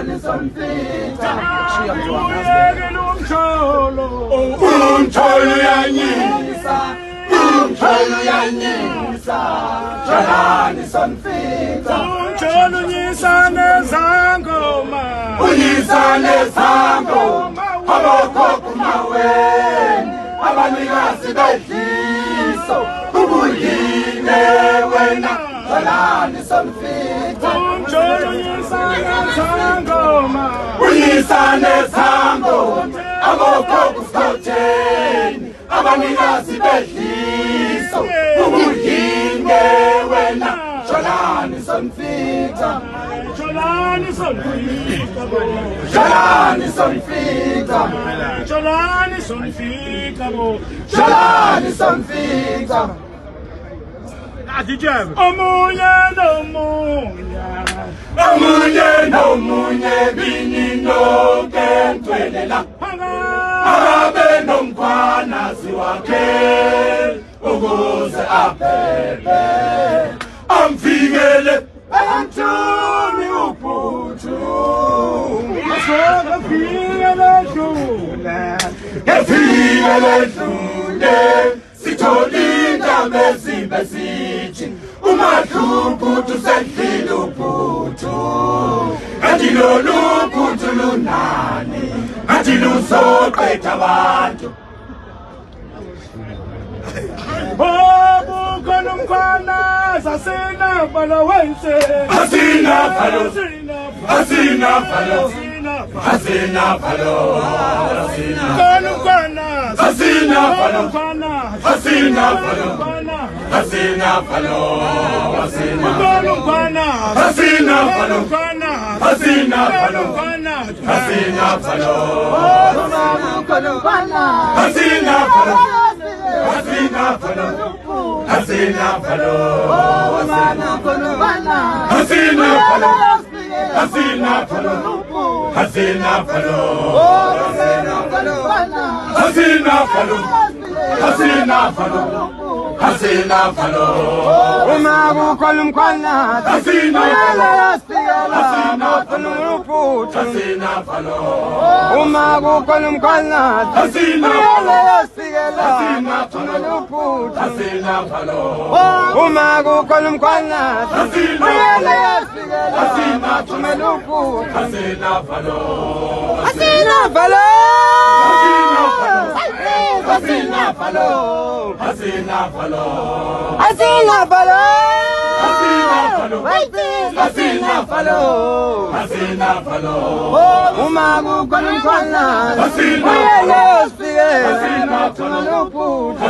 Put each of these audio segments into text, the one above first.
Jolani sonfika Umcholo yanyisa Umcholo yanyisa Jolani sonfika Umcholo nyisa nezangoma Unyisa nezangoma Abokoko maweni Abanikazi bedliso Ubuyile wena Jolani sonfika Umcholo nyisa nezangoma Unyisa nezangoma Abokoko skotheni Abanikazi bedliso Ubuyile wena Jolani sonfika Jolani sonfika Jolani sonfika Jolani sonfika Jolani sonfika Omunye nomunye bini noke ntwelela Arabe nomkhwanazi wakhe ukuze aphephe amfikele Antoni uphuthu Efikele dlule sitholinga mezibe sithi umahluputhu sendlile uphuthu athi lolu phuthu lunani athi luzoqedha abantu Khona umkhwana sasinabalo wenze asinabalo Khona umkhwana asinabalo khona asinabalo umkhwana asinabalo Khona umkhwana asinabalo khona asinabalo umkhwana asinabalo Uma kukhona umkhwana uyele yasikela mathuna uphuthu Uma kukhona umkhwana uyele yasikela mathuna uphuthu Uma kukhona umkhwana uyele yasikela mathuna uphuthu Asinavalo Uma kukhona umkhwana uyele yasikela mathuna uphuthu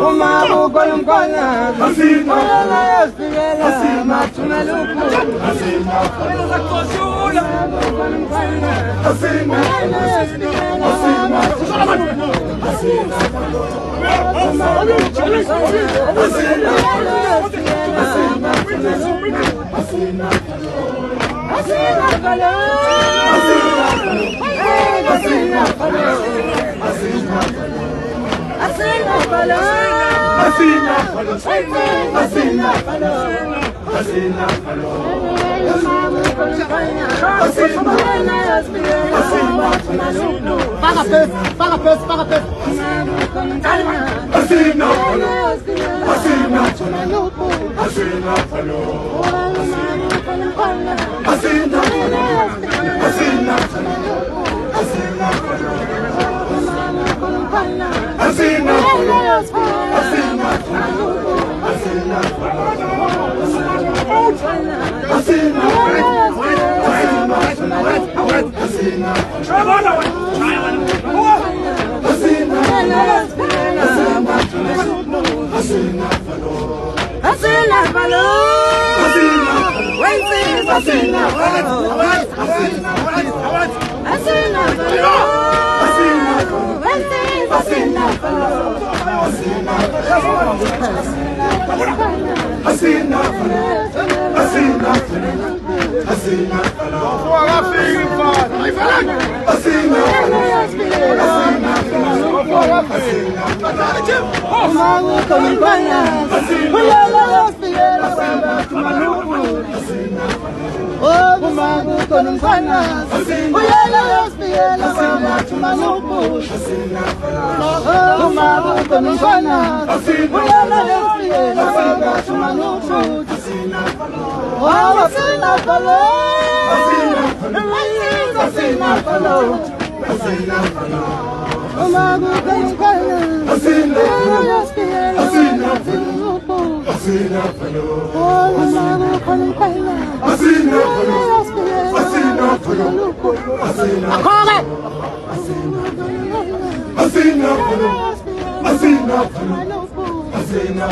Uma kukhona umkhwana uyele yasikela mathuna Uma yosifikela sabathu malupu. Oh, umabukho nomfana. Uyena yosifikela sabathu malupu. Oh, umabukho nomfana. Uyena yosifikela sabathu malupu. Oh, asina falo. Asina falo. Umabukho nomfana. Uyena yosifikela sabathu malupu. Asina falo. Oh, umabukho nomfana. Asina falo. Asina falo. Asina Akore. Asina falo. Asina falo. Asina